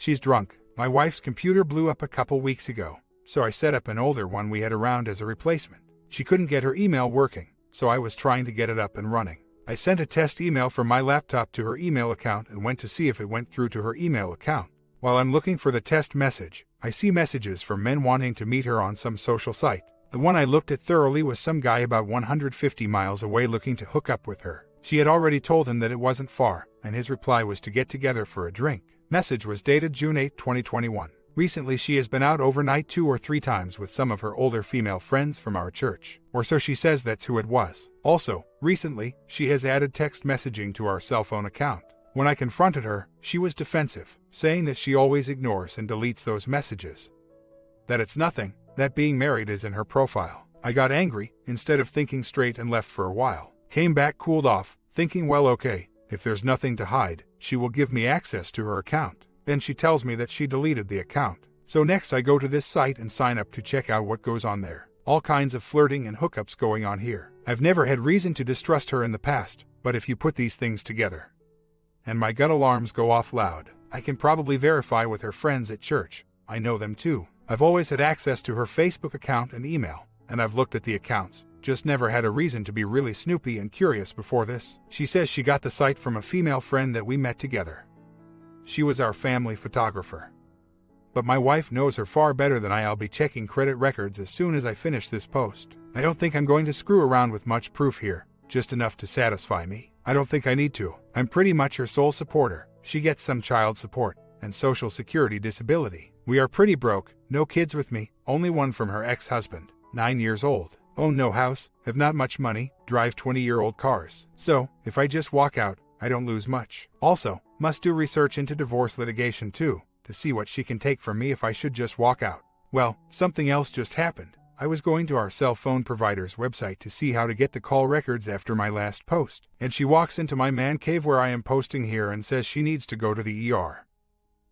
She's drunk. My wife's computer blew up a couple weeks ago, so I set up an older one we had around as a replacement. She couldn't get her email working, so I was trying to get it up and running. I sent a test email from my laptop to her email account and went to see if it went through to her email account. While I'm looking for the test message, I see messages from men wanting to meet her on some social site. The one I looked at thoroughly was some guy about 150 miles away looking to hook up with her. She had already told him that it wasn't far, and his reply was to get together for a drink. Message was dated June 8, 2021. Recently she has been out overnight 2 or 3 times with some of her older female friends from our church, or so she says that's who it was. Also, recently, she has added text messaging to our cell phone account. When I confronted her, she was defensive, saying that she always ignores and deletes those messages. That it's nothing, that being married is in her profile. I got angry, instead of thinking straight, and left for a while. Came back, cooled off, thinking, well, okay, if there's nothing to hide, she will give me access to her account. Then she tells me that she deleted the account. So next I go to this site and sign up to check out what goes on there. All kinds of flirting and hookups going on here. I've never had reason to distrust her in the past, but if you put these things together, and my gut alarms go off loud, I can probably verify with her friends at church. I know them too. I've always had access to her Facebook account and email, and I've looked at the accounts, just never had a reason to be really snoopy and curious before this. She says she got the site from a female friend that we met together. She was our family photographer. But my wife knows her far better than I'll be checking credit records as soon as I finish this post. I don't think I'm going to screw around with much proof here, just enough to satisfy me. I don't think I need to. I'm pretty much her sole supporter. She gets some child support and Social Security disability. We are pretty broke, no kids with me, only one from her ex-husband, 9 years old. Own no house, have not much money, drive 20-year-old cars. So, if I just walk out, I don't lose much. Also, must do research into divorce litigation too, to see what she can take from me if I should just walk out. Well, something else just happened. I was going to our cell phone provider's website to see how to get the call records after my last post, and she walks into my man cave where I am posting here and says she needs to go to the ER.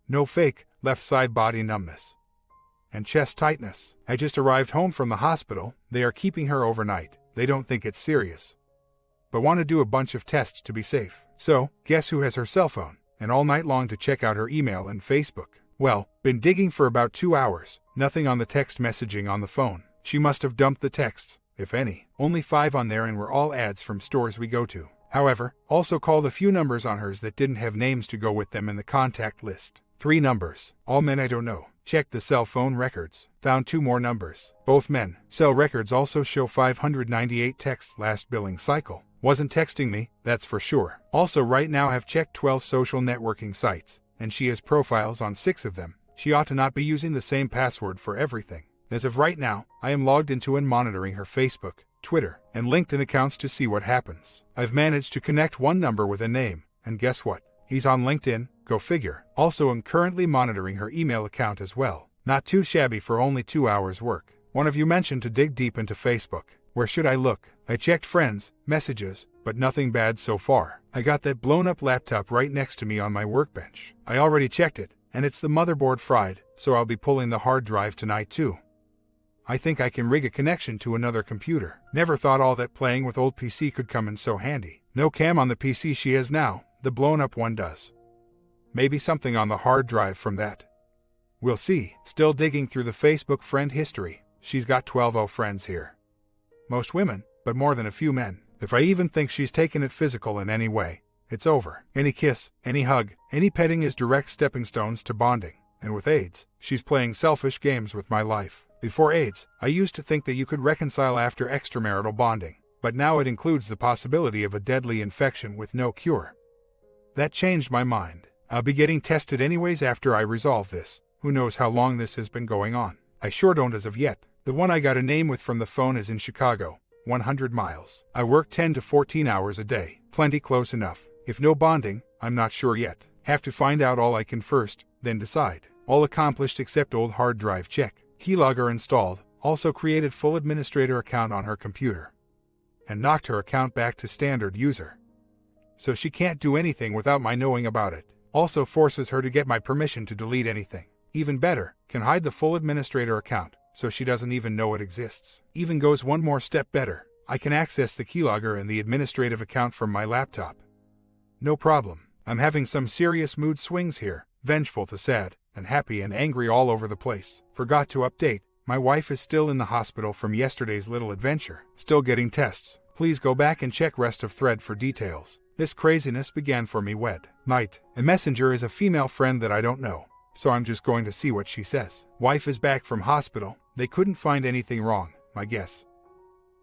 No fake, left side body numbness and chest tightness. I just arrived home from the hospital. They are keeping her overnight. They don't think it's serious, but want to do a bunch of tests to be safe. So, guess who has her cell phone? And all night long to check out her email and Facebook. Well, been digging for about 2 hours. Nothing on the text messaging on the phone. She must have dumped the texts, if any. Only 5 on there and were all ads from stores we go to. However, also called a few numbers on hers that didn't have names to go with them in the contact list. 3 numbers. All men I don't know. Checked the cell phone records. Found 2 more numbers. Both men. Cell records also show 598 texts last billing cycle. Wasn't texting me, that's for sure. Also right now have checked 12 social networking sites, and she has profiles on 6 of them. She ought to not be using the same password for everything. As of right now, I am logged into and monitoring her Facebook, Twitter, and LinkedIn accounts to see what happens. I've managed to connect one number with a name, and guess what? He's on LinkedIn, go figure. Also am currently monitoring her email account as well. Not too shabby for only 2 hours work. One of you mentioned to dig deep into Facebook. Where should I look? I checked friends, messages, but nothing bad so far. I got that blown up laptop right next to me on my workbench. I already checked it, and it's the motherboard fried, so I'll be pulling the hard drive tonight too. I think I can rig a connection to another computer. Never thought all that playing with old PC could come in so handy. No cam on the PC she has now, the blown up one does. Maybe something on the hard drive from that. We'll see. Still digging through the Facebook friend history. She's got 12 friends here. Most women, but more than a few men. If I even think she's taken it physical in any way, it's over. Any kiss, any hug, any petting is direct stepping stones to bonding. And with AIDS, she's playing selfish games with my life. Before AIDS, I used to think that you could reconcile after extramarital bonding, but now it includes the possibility of a deadly infection with no cure. That changed my mind. I'll be getting tested anyways after I resolve this. Who knows how long this has been going on? I sure don't as of yet. The one I got a name with from the phone is in Chicago, 100 miles. I work 10 to 14 hours a day. Plenty close enough. If no bonding, I'm not sure yet. Have to find out all I can first, then decide. All accomplished except old hard drive check. Keylogger installed. Also created full administrator account on her computer. And knocked her account back to standard user. So she can't do anything without my knowing about it. Also forces her to get my permission to delete anything. Even better, can hide the full administrator account, so she doesn't even know it exists. Even goes one more step better. I can access the keylogger and the administrative account from my laptop. No problem. I'm having some serious mood swings here, vengeful to sad, and happy and angry all over the place. Forgot to update. My wife is still in the hospital from yesterday's little adventure. Still getting tests. Please go back and check rest of thread for details. This craziness began for me wed. Night. A messenger is a female friend that I don't know, so I'm just going to see what she says. Wife is back from hospital. They couldn't find anything wrong, my guess.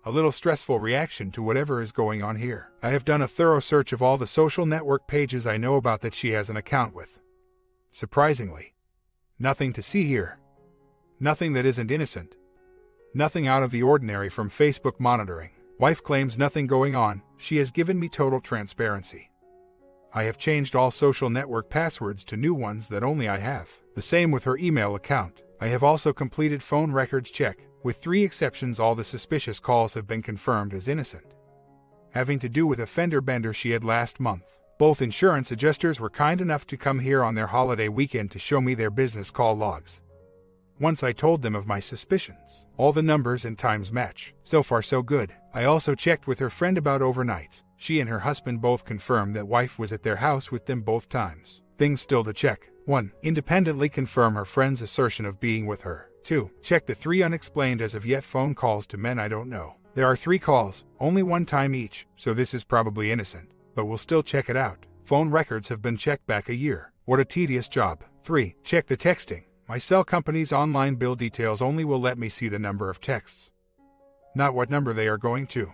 A little stressful reaction to whatever is going on here. I have done a thorough search of all the social network pages I know about that she has an account with. Surprisingly, nothing to see here. Nothing that isn't innocent. Nothing out of the ordinary from Facebook monitoring. Wife claims nothing going on. She has given me total transparency. I have changed all social network passwords to new ones that only I have. The same with her email account. I have also completed phone records check. With 3 exceptions, all the suspicious calls have been confirmed as innocent, having to do with a fender bender she had last month. Both insurance adjusters were kind enough to come here on their holiday weekend to show me their business call logs. Once I told them of my suspicions, all the numbers and times match. So far so good. I also checked with her friend about overnights. She and her husband both confirmed that wife was at their house with them both times. Things still to check. 1. Independently confirm her friend's assertion of being with her. 2. Check the 3 unexplained as of yet phone calls to men I don't know. There are 3 calls, only 1 time each, so this is probably innocent, but we'll still check it out. Phone records have been checked back a year. What a tedious job. 3. Check the texting. My cell company's online bill details only will let me see the number of texts, not what number they are going to.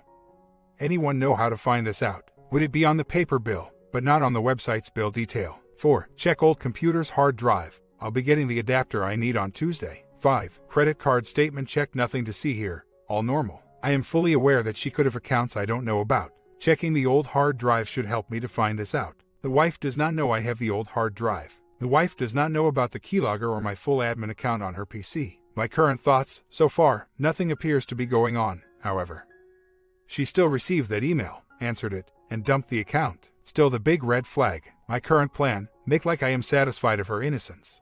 Anyone know how to find this out? Would it be on the paper bill, but not on the website's bill detail? 4. Check old computer's hard drive. I'll be getting the adapter I need on Tuesday. 5. Credit card statement check. Nothing to see here. All normal. I am fully aware that she could have accounts I don't know about. Checking the old hard drive should help me to find this out. The wife does not know I have the old hard drive. The wife does not know about the keylogger or my full admin account on her PC. My current thoughts, so far, nothing appears to be going on, however. She still received that email, answered it, and dumped the account. Still the big red flag. My current plan, make like I am satisfied of her innocence.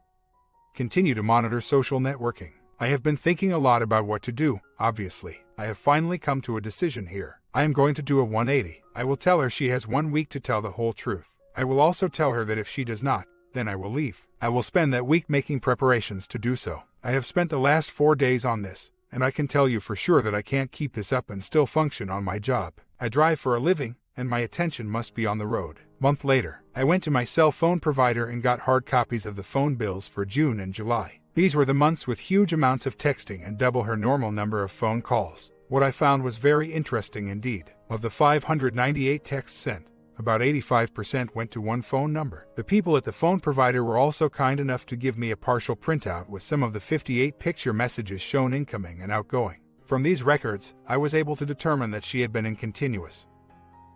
Continue to monitor social networking. I have been thinking a lot about what to do, obviously. I have finally come to a decision here. I am going to do a 180. I will tell her she has 1 week to tell the whole truth. I will also tell her that if she does not, then I will leave. I will spend that week making preparations to do so. I have spent the last 4 days on this, and I can tell you for sure that I can't keep this up and still function on my job. I drive for a living, and my attention must be on the road. Month later, I went to my cell phone provider and got hard copies of the phone bills for June and July. These were the months with huge amounts of texting and double her normal number of phone calls. What I found was very interesting indeed. Of the 598 texts sent, about 85% went to 1 phone number. The people at the phone provider were also kind enough to give me a partial printout with some of the 58 picture messages shown incoming and outgoing. From these records, I was able to determine that she had been in continuous,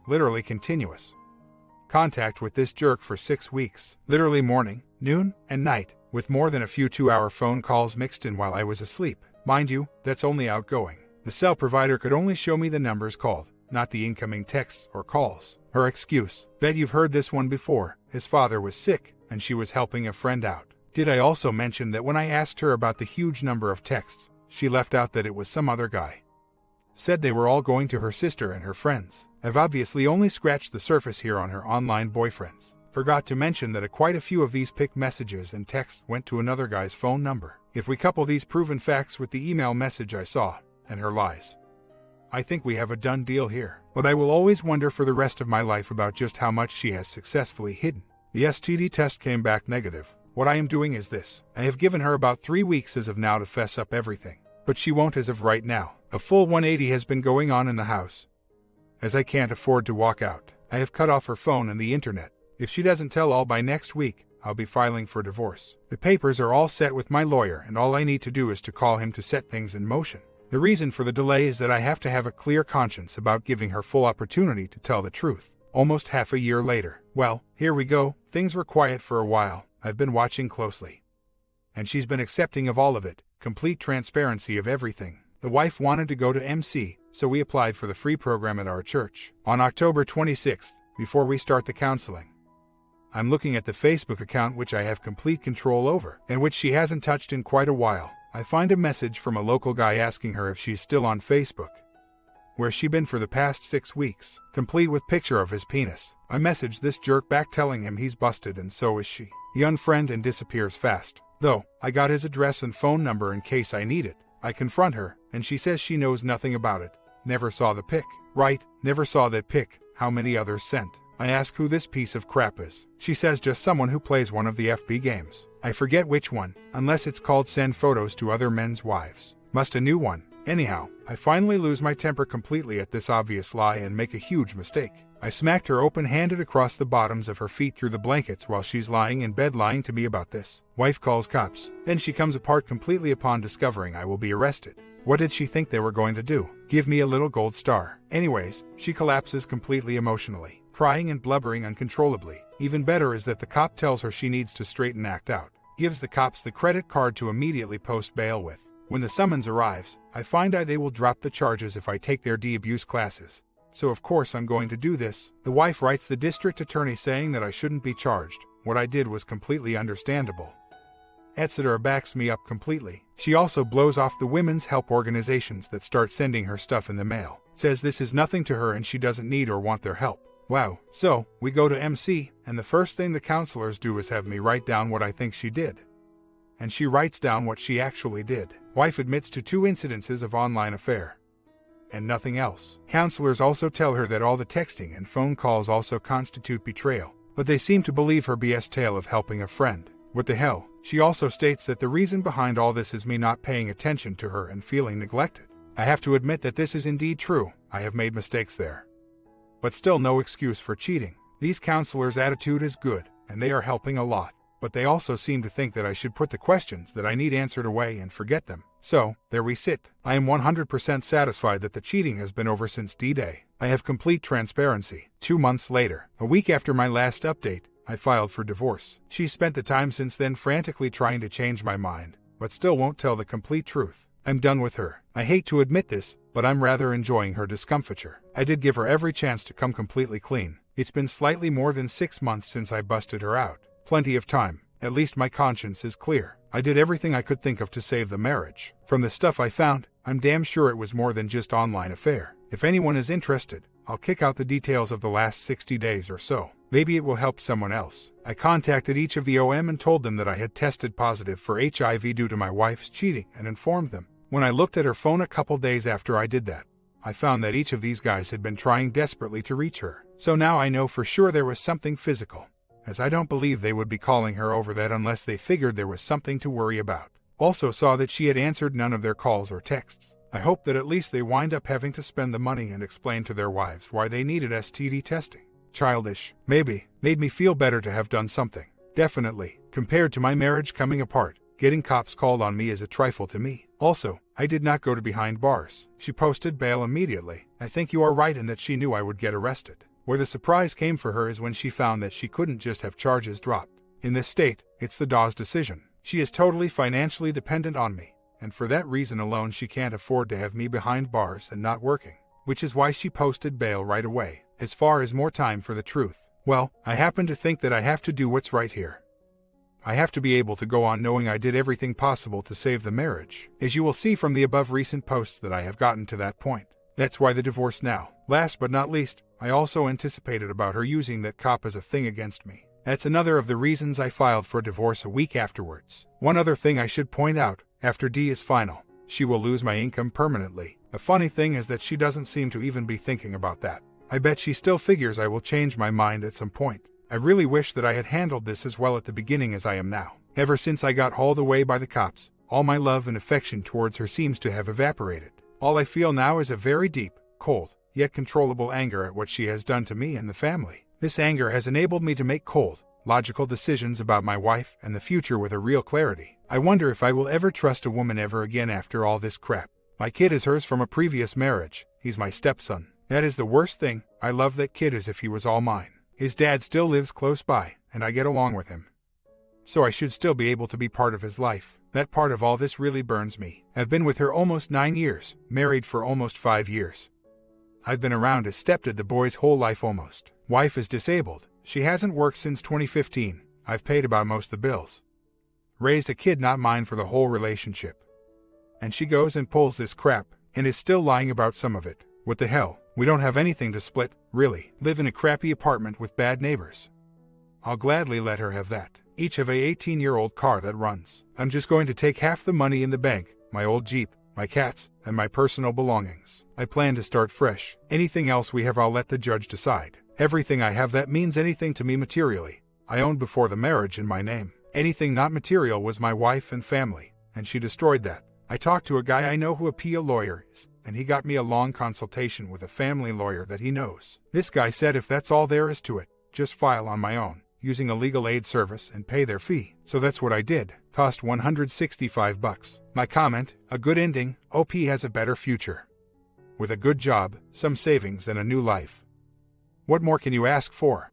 literally continuous, contact with this jerk for 6 weeks, literally morning, noon, and night, with more than a few 2-hour phone calls mixed in while I was asleep. Mind you, that's only outgoing. The cell provider could only show me the numbers called, not the incoming texts or calls. Her excuse: bet you've heard this one before. His father was sick, and she was helping a friend out. Did I also mention that when I asked her about the huge number of texts, she left out that it was some other guy? Said they were all going to her sister and her friends. I've obviously only scratched the surface here on her online boyfriends. Forgot to mention that quite a few of these pic messages and texts went to another guy's phone number. If we couple these proven facts with the email message I saw, and her lies, I think we have a done deal here. But I will always wonder for the rest of my life about just how much she has successfully hidden. The STD test came back negative. What I am doing is this. I have given her about 3 weeks as of now to fess up everything. But she won't as of right now. A full 180 has been going on in the house, as I can't afford to walk out. I have cut off her phone and the internet. If she doesn't tell all by next week, I'll be filing for divorce. The papers are all set with my lawyer, and all I need to do is to call him to set things in motion. The reason for the delay is that I have to have a clear conscience about giving her full opportunity to tell the truth. Almost half a year later. Well, here we go. Things were quiet for a while. I've been watching closely, and she's been accepting of all of it. Complete transparency of everything. The wife wanted to go to MC, so we applied for the free program at our church. On October 26th, before we start the counseling, I'm looking at the Facebook account which I have complete control over, and which she hasn't touched in quite a while. I find a message from a local guy asking her if she's still on Facebook. Where's she been for the past 6 weeks? Complete with picture of his penis. I message this jerk back telling him he's busted and so is she. He unfriend and disappears fast. Though, I got his address and phone number in case I need it. I confront her, and she says she knows nothing about it. Never saw the pic. Right, never saw that pic. How many others sent? I ask who this piece of crap is. She says just someone who plays one of the FB games. I forget which one, unless it's called Send Photos to Other Men's Wives. Must a new one. Anyhow, I finally lose my temper completely at this obvious lie and make a huge mistake. I smacked her open-handed across the bottoms of her feet through the blankets while she's lying in bed lying to me about this. Wife calls cops. Then she comes apart completely upon discovering I will be arrested. What did she think they were going to do? Give me a little gold star. Anyways, she collapses completely emotionally, crying and blubbering uncontrollably. Even better is that the cop tells her she needs to straighten act out. Gives the cops the credit card to immediately post bail with. When the summons arrives, I find out they will drop the charges if I take their de-abuse classes. So of course I'm going to do this. The wife writes the district attorney saying that I shouldn't be charged. What I did was completely understandable. Etc. backs me up completely. She also blows off the women's help organizations that start sending her stuff in the mail. Says this is nothing to her and she doesn't need or want their help. Wow. So, we go to MC, and the first thing the counselors do is have me write down what I think she did. And she writes down what she actually did. Wife admits to 2 incidences of online affair. And nothing else. Counselors also tell her that all the texting and phone calls also constitute betrayal. But they seem to believe her BS tale of helping a friend. What the hell? She also states that the reason behind all this is me not paying attention to her and feeling neglected. I have to admit that this is indeed true. I have made mistakes there. But still no excuse for cheating. These counselors' attitude is good, and they are helping a lot. But they also seem to think that I should put the questions that I need answered away and forget them. So, there we sit. I am 100% satisfied that the cheating has been over since D-Day. I have complete transparency. 2 months later, a week after my last update, I filed for divorce. She spent the time since then frantically trying to change my mind, but still won't tell the complete truth. I'm done with her. I hate to admit this, but I'm rather enjoying her discomfiture. I did give her every chance to come completely clean. It's been slightly more than 6 months since I busted her out. Plenty of time. At least my conscience is clear. I did everything I could think of to save the marriage. From the stuff I found, I'm damn sure it was more than just online affair. If anyone is interested, I'll kick out the details of the last 60 days or so. Maybe it will help someone else. I contacted each of the OM and told them that I had tested positive for HIV due to my wife's cheating and informed them. When I looked at her phone a couple days after I did that, I found that each of these guys had been trying desperately to reach her. So now I know for sure there was something physical, as I don't believe they would be calling her over that unless they figured there was something to worry about. Also saw that she had answered none of their calls or texts. I hope that at least they wind up having to spend the money and explain to their wives why they needed STD testing. Childish, maybe. Made me feel better to have done something. Definitely. Compared to my marriage coming apart, getting cops called on me is a trifle to me. Also, I did not go to behind bars. She posted bail immediately. I think you are right in that she knew I would get arrested. Where the surprise came for her is when she found that she couldn't just have charges dropped. In this state, it's the DOESN decision. She is totally financially dependent on me, and for that reason alone she can't afford to have me behind bars and not working. Which is why she posted bail right away. As far as more time for the truth, well, I happen to think that I have to do what's right here. I have to be able to go on knowing I did everything possible to save the marriage, as you will see from the above recent posts that I have gotten to that point. That's why the divorce now. Last but not least, I also anticipated about her using that cop as a thing against me. That's another of the reasons I filed for divorce a week afterwards. One other thing I should point out, after D is final, she will lose my income permanently. The funny thing is that she doesn't seem to even be thinking about that. I bet she still figures I will change my mind at some point. I really wish that I had handled this as well at the beginning as I am now. Ever since I got hauled away by the cops, all my love and affection towards her seems to have evaporated. All I feel now is a very deep, cold, yet controllable anger at what she has done to me and the family. This anger has enabled me to make cold, logical decisions about my wife and the future with a real clarity. I wonder if I will ever trust a woman ever again after all this crap. My kid is hers from a previous marriage. He's my stepson. That is the worst thing. I love that kid as if he was all mine. His dad still lives close by, and I get along with him. So I should still be able to be part of his life. That part of all this really burns me. I've been with her almost 9 years, married for almost 5 years. I've been around as stepdad the boy's whole life almost. Wife is disabled. She hasn't worked since 2015. I've paid about most the bills. Raised a kid not mine for the whole relationship. And she goes and pulls this crap, and is still lying about some of it. What the hell? We don't have anything to split, really. Live in a crappy apartment with bad neighbors. I'll gladly let her have that. each have a 18-year-old car that runs. I'm just going to take half the money in the bank, my old Jeep, my cats, and my personal belongings. I plan to start fresh. Anything else we have I'll let the judge decide. Everything I have that means anything to me materially, I owned before the marriage in my name. Anything not material was my wife and family, and she destroyed that. I talked to a guy I know who a PA lawyer is, and he got me a long consultation with a family lawyer that he knows. This guy said if that's all there is to it, just file on my own, using a legal aid service and pay their fee. So that's what I did. Cost $165. My comment, a good ending, OP has a better future. With a good job, some savings, and a new life. What more can you ask for?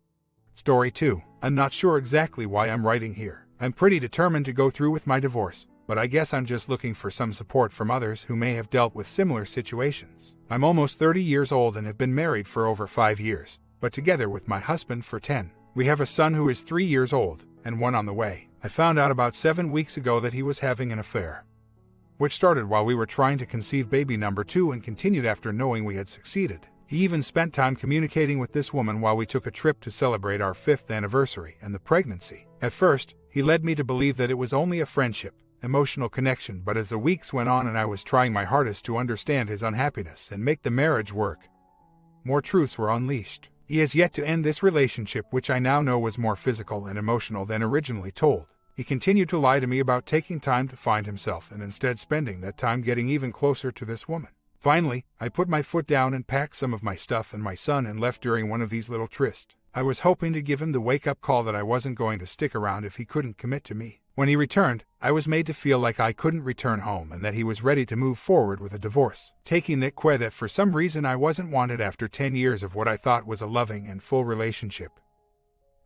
Story 2. I'm not sure exactly why I'm writing here. I'm pretty determined to go through with my divorce, but I guess I'm just looking for some support from others who may have dealt with similar situations. I'm almost 30 years old and have been married for over 5 years, but together with my husband for 10. We have a son who is 3 years old, and one on the way. I found out about 7 weeks ago that he was having an affair, which started while we were trying to conceive baby number 2 and continued after knowing we had succeeded. He even spent time communicating with this woman while we took a trip to celebrate our 5th anniversary and the pregnancy. At first, he led me to believe that it was only a friendship, emotional connection, but as the weeks went on and I was trying my hardest to understand his unhappiness and make the marriage work, more truths were unleashed. He has yet to end this relationship, which I now know was more physical and emotional than originally told. He continued to lie to me about taking time to find himself and instead spending that time getting even closer to this woman. Finally, I put my foot down and packed some of my stuff and my son and left during one of these little trysts. I was hoping to give him the wake-up call that I wasn't going to stick around if he couldn't commit to me. When he returned, I was made to feel like I couldn't return home and that he was ready to move forward with a divorce, taking that for some reason I wasn't wanted after 10 years of what I thought was a loving and full relationship.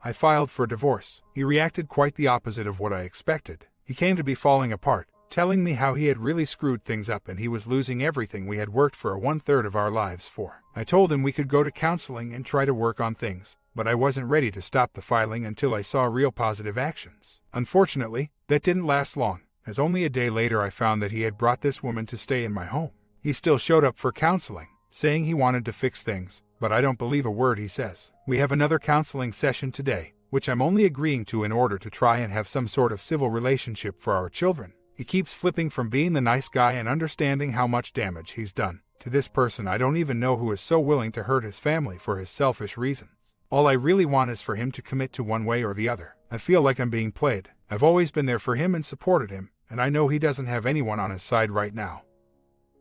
I filed for divorce. He reacted quite the opposite of what I expected. He came to be falling apart, telling me how he had really screwed things up and he was losing everything we had worked for 1/3 of our lives for. I told him we could go to counseling and try to work on things, but I wasn't ready to stop the filing until I saw real positive actions. Unfortunately, that didn't last long, as only a day later I found that he had brought this woman to stay in my home. He still showed up for counseling, saying he wanted to fix things, but I don't believe a word he says. We have another counseling session today, which I'm only agreeing to in order to try and have some sort of civil relationship for our children. He keeps flipping from being the nice guy and understanding how much damage he's done, to this person I don't even know who is so willing to hurt his family for his selfish reasons. All I really want is for him to commit to one way or the other. I feel like I'm being played. I've always been there for him and supported him, and I know he doesn't have anyone on his side right now.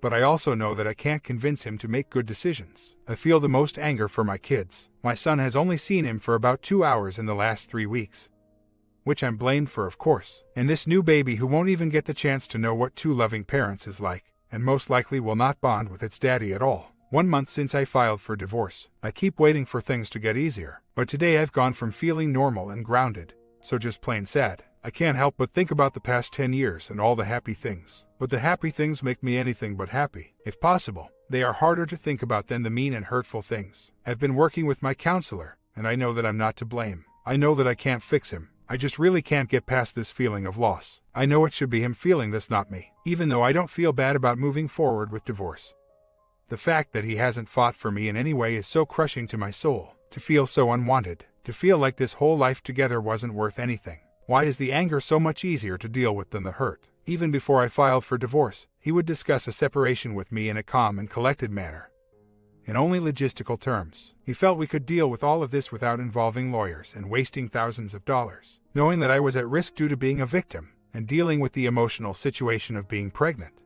But I also know that I can't convince him to make good decisions. I feel the most anger for my kids. My son has only seen him for about 2 hours in the last 3 weeks. Which I'm blamed for, of course. And this new baby who won't even get the chance to know what 2 loving parents is like, and most likely will not bond with its daddy at all. 1 month since I filed for divorce. I keep waiting for things to get easier, but today I've gone from feeling normal and grounded, so just plain sad. I can't help but think about the past 10 years and all the happy things. But the happy things make me anything but happy. If possible, they are harder to think about than the mean and hurtful things. I've been working with my counselor, and I know that I'm not to blame. I know that I can't fix him. I just really can't get past this feeling of loss. I know it should be him feeling this, not me. Even though I don't feel bad about moving forward with divorce. The fact that he hasn't fought for me in any way is so crushing to my soul. To feel so unwanted. To feel like this whole life together wasn't worth anything. Why is the anger so much easier to deal with than the hurt? Even before I filed for divorce, he would discuss a separation with me in a calm and collected manner. In only logistical terms, he felt we could deal with all of this without involving lawyers and wasting thousands of dollars. Knowing that I was at risk due to being a victim, and dealing with the emotional situation of being pregnant.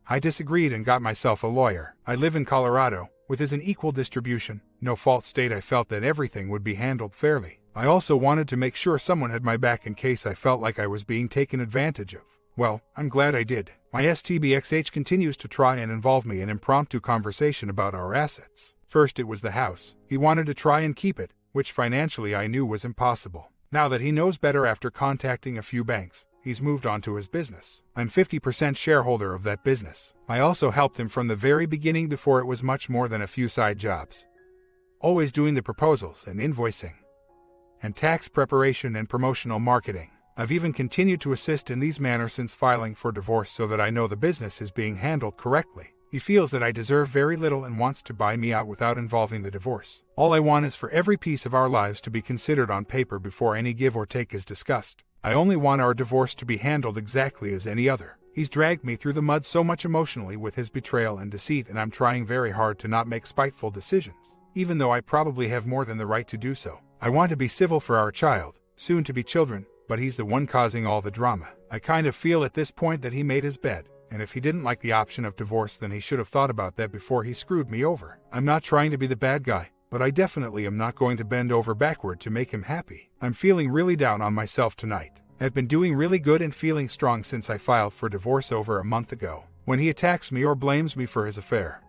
I disagreed and got myself a lawyer. I live in Colorado, which is an equal distribution, no-fault state. I felt that everything would be handled fairly. I also wanted to make sure someone had my back in case I felt like I was being taken advantage of. Well, I'm glad I did. My STBXH continues to try and involve me in impromptu conversation about our assets. First it was the house. He wanted to try and keep it, which financially I knew was impossible. Now that he knows better after contacting a few banks, he's moved on to his business. I'm 50% shareholder of that business. I also helped him from the very beginning before it was much more than a few side jobs. Always doing the proposals and invoicing, and tax preparation and promotional marketing. I've even continued to assist in these manners since filing for divorce so that I know the business is being handled correctly. He feels that I deserve very little and wants to buy me out without involving the divorce. All I want is for every piece of our lives to be considered on paper before any give or take is discussed. I only want our divorce to be handled exactly as any other. He's dragged me through the mud so much emotionally with his betrayal and deceit, and I'm trying very hard to not make spiteful decisions, even though I probably have more than the right to do so. I want to be civil for our child, soon to be children, but he's the one causing all the drama. I kind of feel at this point that he made his bed, and if he didn't like the option of divorce, then he should have thought about that before he screwed me over. I'm not trying to be the bad guy, but I definitely am not going to bend over backward to make him happy. I'm feeling really down on myself tonight. I've been doing really good and feeling strong since I filed for divorce over a month ago. When he attacks me or blames me for his affair,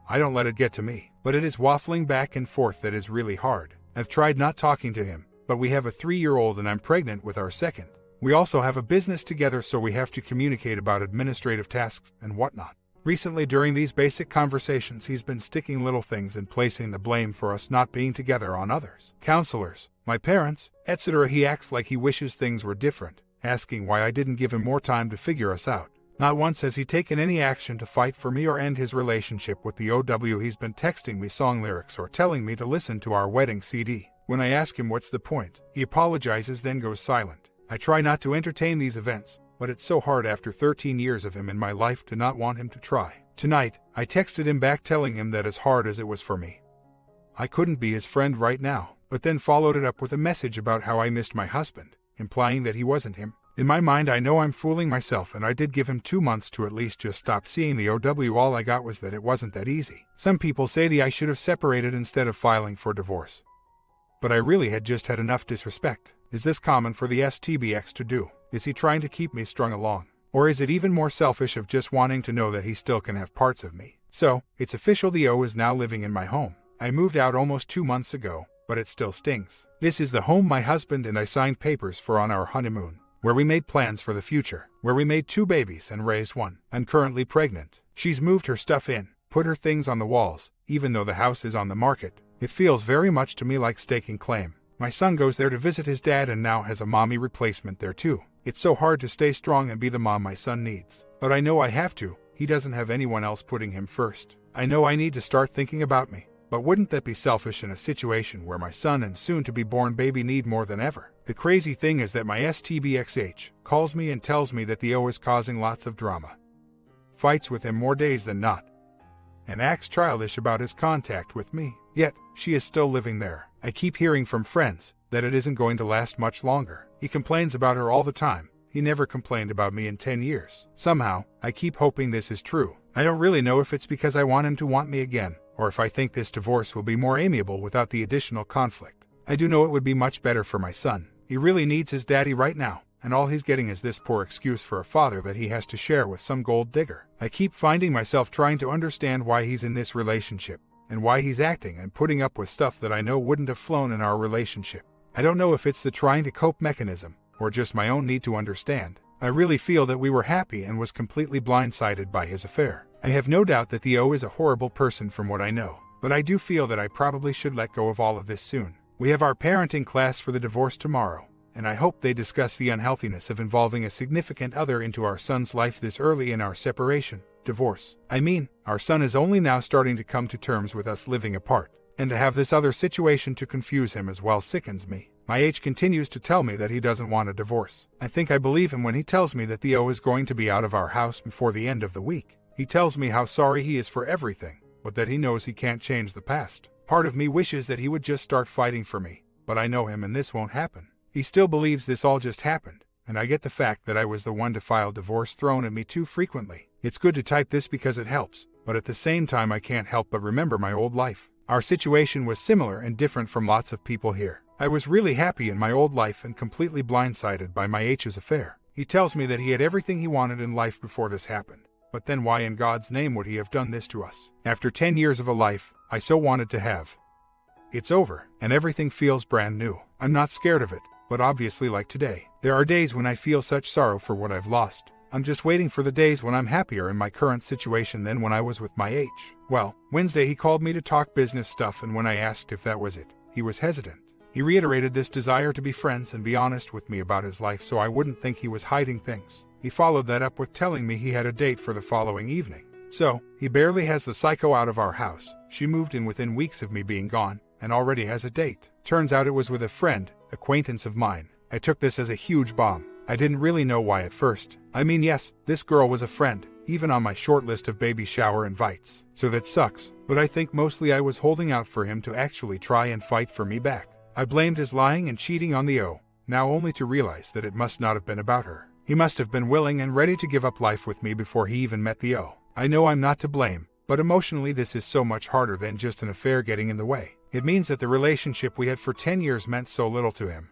I don't let it get to me, but it is waffling back and forth that is really hard. I've tried not talking to him, but we have a 3-year-old and I'm pregnant with our second. We also have a business together, so we have to communicate about administrative tasks and whatnot. Recently, during these basic conversations, he's been sticking little things and placing the blame for us not being together on others. Counselors, my parents, etc. He acts like he wishes things were different, asking why I didn't give him more time to figure us out. Not once has he taken any action to fight for me or end his relationship with the OW. He's been texting me song lyrics or telling me to listen to our wedding CD. When I ask him what's the point, he apologizes, then goes silent. I try not to entertain these events, but it's so hard after 13 years of him in my life to not want him to try. Tonight, I texted him back telling him that as hard as it was for me, I couldn't be his friend right now, but then followed it up with a message about how I missed my husband, implying that he wasn't him. In my mind, I know I'm fooling myself, and I did give him 2 months to at least just stop seeing the OW. All I got was that it wasn't that easy. Some people say I should have separated instead of filing for divorce, but I really had just had enough disrespect. Is this common for the STBX to do? Is he trying to keep me strung along? Or is it even more selfish of just wanting to know that he still can have parts of me? So, it's official, the O is now living in my home. I moved out almost 2 months ago, but it still stings. This is the home my husband and I signed papers for on our honeymoon, where we made plans for the future, where we made 2 babies and raised 1. I'm currently pregnant. She's moved her stuff in, put her things on the walls, even though the house is on the market. It feels very much to me like staking claim. My son goes there to visit his dad and now has a mommy replacement there too. It's so hard to stay strong and be the mom my son needs. But I know I have to. He doesn't have anyone else putting him first. I know I need to start thinking about me. But wouldn't that be selfish in a situation where my son and soon-to-be-born baby need more than ever? The crazy thing is that my STBXH calls me and tells me that the O is causing lots of drama, fights with him more days than not, and acts childish about his contact with me. Yet, she is still living there. I keep hearing from friends that it isn't going to last much longer. He complains about her all the time. He never complained about me in 10 years. Somehow, I keep hoping this is true. I don't really know if it's because I want him to want me again, or if I think this divorce will be more amiable without the additional conflict. I do know it would be much better for my son. He really needs his daddy right now, and all he's getting is this poor excuse for a father that he has to share with some gold digger. I keep finding myself trying to understand why he's in this relationship, and why he's acting and putting up with stuff that I know wouldn't have flown in our relationship. I don't know if it's the trying to cope mechanism, or just my own need to understand. I really feel that we were happy and was completely blindsided by his affair. I have no doubt that the O is a horrible person from what I know, but I do feel that I probably should let go of all of this soon. We have our parenting class for the divorce tomorrow, and I hope they discuss the unhealthiness of involving a significant other into our son's life this early in our divorce. I mean, our son is only now starting to come to terms with us living apart, and to have this other situation to confuse him as well sickens me. My H continues to tell me that he doesn't want a divorce. I think I believe him when he tells me that the O is going to be out of our house before the end of the week. He tells me how sorry he is for everything, but that he knows he can't change the past. Part of me wishes that he would just start fighting for me, but I know him and this won't happen. He still believes this all just happened, and I get the fact that I was the one to file divorce thrown at me too frequently. It's good to type this because it helps, but at the same time I can't help but remember my old life. Our situation was similar and different from lots of people here. I was really happy in my old life and completely blindsided by my H's affair. He tells me that he had everything he wanted in life before this happened. But then why in God's name would he have done this to us? After 10 years of a life I so wanted to have, it's over, and everything feels brand new. I'm not scared of it, but obviously like today, there are days when I feel such sorrow for what I've lost. I'm just waiting for the days when I'm happier in my current situation than when I was with my H. Well, Wednesday he called me to talk business stuff, and when I asked if that was it, he was hesitant. He reiterated this desire to be friends and be honest with me about his life so I wouldn't think he was hiding things. He followed that up with telling me he had a date for the following evening. So, he barely has the psycho out of our house. She moved in within weeks of me being gone, and already has a date. Turns out it was with a friend, acquaintance of mine. I took this as a huge bomb. I didn't really know why at first. I mean, yes, this girl was a friend, even on my short list of baby shower invites. So that sucks, but I think mostly I was holding out for him to actually try and fight for me back. I blamed his lying and cheating on the O, now only to realize that it must not have been about her. He must have been willing and ready to give up life with me before he even met the O. I know I'm not to blame, but emotionally this is so much harder than just an affair getting in the way. It means that the relationship we had for 10 years meant so little to him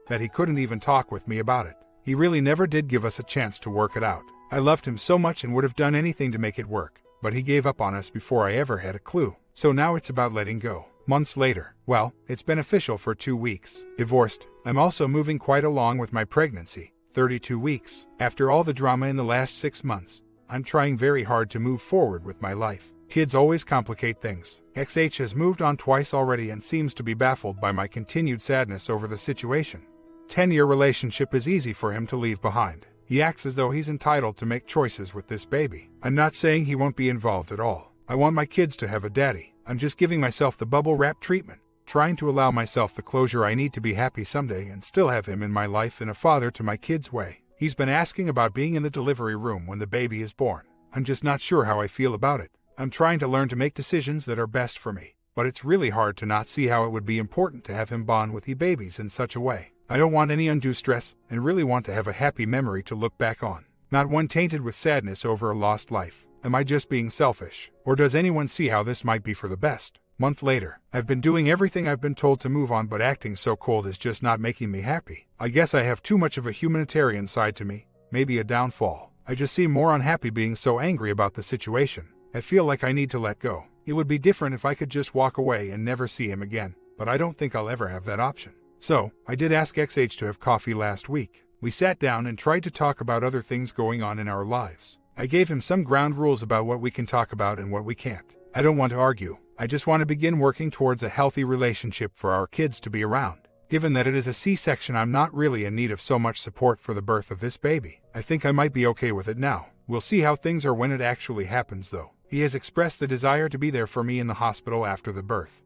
that he couldn't even talk with me about it. He really never did give us a chance to work it out. I loved him so much and would have done anything to make it work, but he gave up on us before I ever had a clue. So now it's about letting go. Months later, well, it's been official for 2 weeks. Divorced. I'm also moving quite along with my pregnancy. 32 weeks. After all the drama in the last 6 months, I'm trying very hard to move forward with my life. Kids always complicate things. XH has moved on twice already and seems to be baffled by my continued sadness over the situation. 10-year relationship is easy for him to leave behind. He acts as though he's entitled to make choices with this baby. I'm not saying he won't be involved at all. I want my kids to have a daddy. I'm just giving myself the bubble wrap treatment, trying to allow myself the closure I need to be happy someday and still have him in my life in a father to my kids way. He's been asking about being in the delivery room when the baby is born. I'm just not sure how I feel about it. I'm trying to learn to make decisions that are best for me, but it's really hard to not see how it would be important to have him bond with babies in such a way. I don't want any undue stress and really want to have a happy memory to look back on, not one tainted with sadness over a lost life. Am I just being selfish, or does anyone see how this might be for the best? Month later, I've been doing everything I've been told to move on, but acting so cold is just not making me happy. I guess I have too much of a humanitarian side to me, maybe a downfall. I just seem more unhappy being so angry about the situation. I feel like I need to let go. It would be different if I could just walk away and never see him again, but I don't think I'll ever have that option. So, I did ask XH to have coffee last week. We sat down and tried to talk about other things going on in our lives. I gave him some ground rules about what we can talk about and what we can't. I don't want to argue. I just want to begin working towards a healthy relationship for our kids to be around. Given that it is a C-section, I'm not really in need of so much support for the birth of this baby. I think I might be okay with it now. We'll see how things are when it actually happens though. He has expressed the desire to be there for me in the hospital after the birth,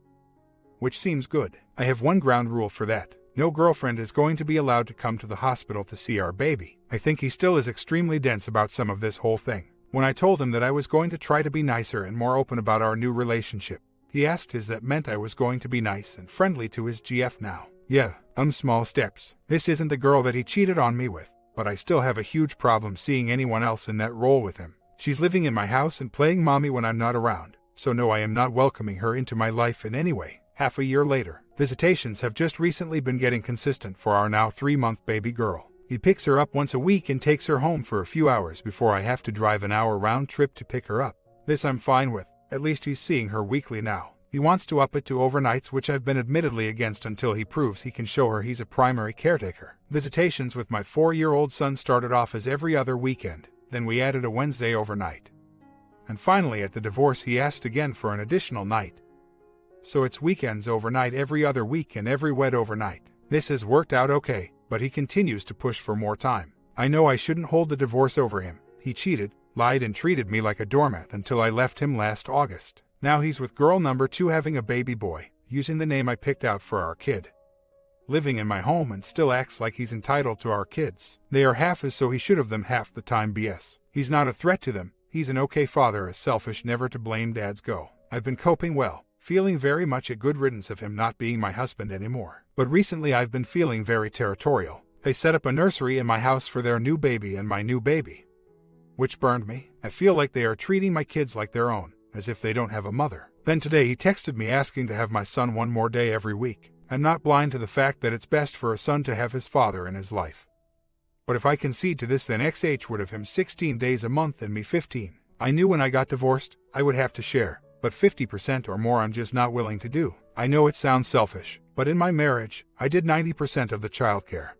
which seems good. I have one ground rule for that. No girlfriend is going to be allowed to come to the hospital to see our baby. I think he still is extremely dense about some of this whole thing. When I told him that I was going to try to be nicer and more open about our new relationship, he asked if that meant I was going to be nice and friendly to his GF now. Yeah, small steps. This isn't the girl that he cheated on me with, but I still have a huge problem seeing anyone else in that role with him. She's living in my house and playing mommy when I'm not around, so no, I am not welcoming her into my life in any way. Half a year later, visitations have just recently been getting consistent for our now 3-month baby girl. He picks her up once a week and takes her home for a few hours before I have to drive an hour round trip to pick her up. This I'm fine with. At least he's seeing her weekly now. He wants to up it to overnights, which I've been admittedly against until he proves he can show her he's a primary caretaker. Visitations with my 4-year-old son started off as every other weekend. Then we added a Wednesday overnight. And finally at the divorce he asked again for an additional night. So it's weekends overnight every other week and every wed overnight. This has worked out okay, but he continues to push for more time. I know I shouldn't hold the divorce over him. He cheated, lied and treated me like a doormat until I left him last August. Now he's with girl number 2 having a baby boy, using the name I picked out for our kid. Living in my home and still acts like he's entitled to our kids. They are half his, so he should have them half the time. BS. He's not a threat to them. He's an okay father, a selfish never to blame dads go. I've been coping well, feeling very much a good riddance of him not being my husband anymore. But recently I've been feeling very territorial. They set up a nursery in my house for their new baby and my new baby, which burned me. I feel like they are treating my kids like their own, as if they don't have a mother. Then today he texted me asking to have my son one more day every week. I'm not blind to the fact that it's best for a son to have his father in his life. But if I concede to this, then XH would have him 16 days a month and me 15. I knew when I got divorced, I would have to share, but 50% or more I'm just not willing to do. I know it sounds selfish, but in my marriage, I did 90% of the childcare.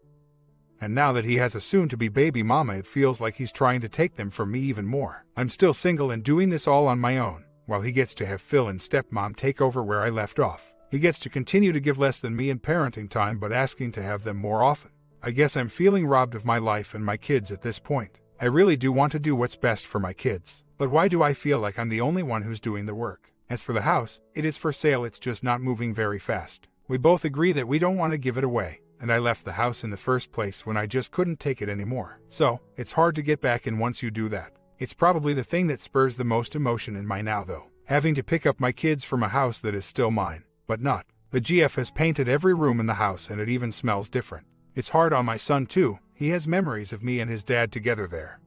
And now that he has a soon-to-be baby mama, it feels like he's trying to take them from me even more. I'm still single and doing this all on my own, while he gets to have Phil and stepmom take over where I left off. He gets to continue to give less than me in parenting time, but asking to have them more often. I guess I'm feeling robbed of my life and my kids at this point. I really do want to do what's best for my kids. But why do I feel like I'm the only one who's doing the work? As for the house, it is for sale, it's just not moving very fast. We both agree that we don't want to give it away, and I left the house in the first place when I just couldn't take it anymore. So, it's hard to get back in once you do that. It's probably the thing that spurs the most emotion in my now though. Having to pick up my kids from a house that is still mine, but not. The GF has painted every room in the house and it even smells different. It's hard on my son too, he has memories of me and his dad together there.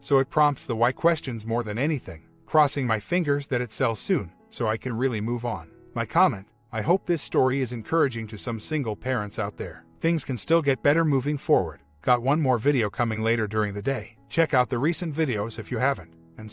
So it prompts the why questions more than anything, crossing my fingers that it sells soon, so I can really move on. My comment: I hope this story is encouraging to some single parents out there. Things can still get better moving forward. Got one more video coming later during the day. Check out the recent videos if you haven't, and see